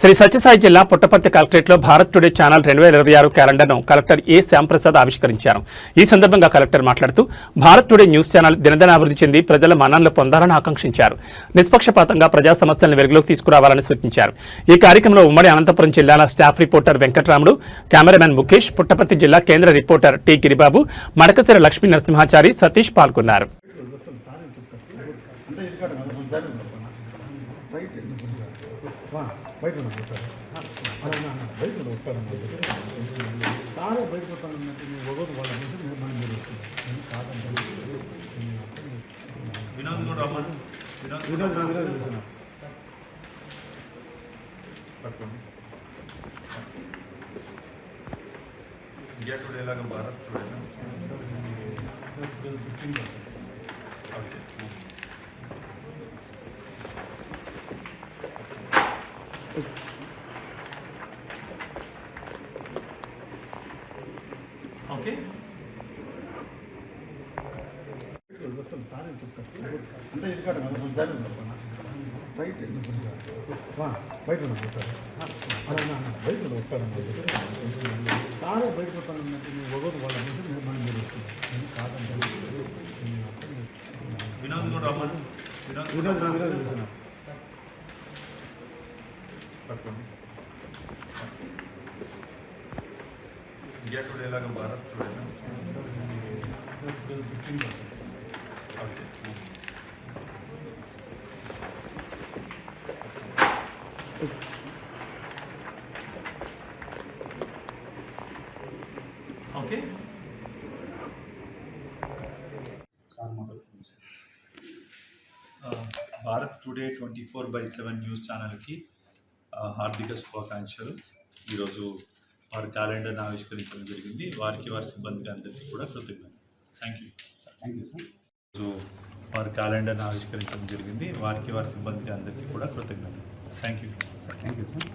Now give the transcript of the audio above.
శ్రీ సత్యసాయి జిల్లా పుట్టపర్తి కలెక్టరేట్లో Bharat today channel 2026 క్యాలెండర్ను collector ఏ శ్యాంప్రసాద్ ఆవిష్కరించారు. ఈ సందర్భంగా కలెక్టర్ మాట్లాడుతూ భారత్ టుడే న్యూస్ ఛానల్ దినదినాభివృద్ధి చెంది ప్రజల మన్ననలు పొందాలని ఆకాంక్షించారు. నిష్పక్షపాతంగా ప్రజా సమస్యలను వెలుగులోకి తీసుకురావాలని సూచించారు. ఈ కార్యక్రమంలో ఉమ్మడి అనంతపురం జిల్లాల staff reporter Venkataramudu, cameraman Mukesh, Puttaparthi జిల్లా కేంద్ర రిపోర్టర్ టి గిరిబాబు, మడకసిర లక్ష్మీ నరసింహాచారి, సతీష్ పాల్గొన్నారు. ఇండియా టుడే లాగా భారత్ టుడే ఓకే అంటే ఇది కాదు రైట్ బయట బయట వస్తాడండి సారే బయట వస్తానన్నట్టు నువ్వు ఒకటి వాళ్ళ మనం మీరు వస్తుంది కాదంటే వినోద్ కూడా రమ్మని వినోద్ చూసిన పట్టుకోండి. ఇండియా టుడే లాగా Bharat today okay okay Bharat today 24/7 news ఛానల్కి హార్దిక శుభాకాంక్షలు. ఈరోజు వారి క్యాలెండర్ని ఆవిష్కరించడం జరిగింది. వారికి వారి సిబ్బందికి అందరికీ కూడా కృతజ్ఞతలు. Thank you sir. ఈరోజు వారి క్యాలెండర్ని ఆవిష్కరించడం జరిగింది. వారికి వారి సిబ్బందికి అందరికీ కూడా కృతజ్ఞతలు. Thank you sir. Thank you sir.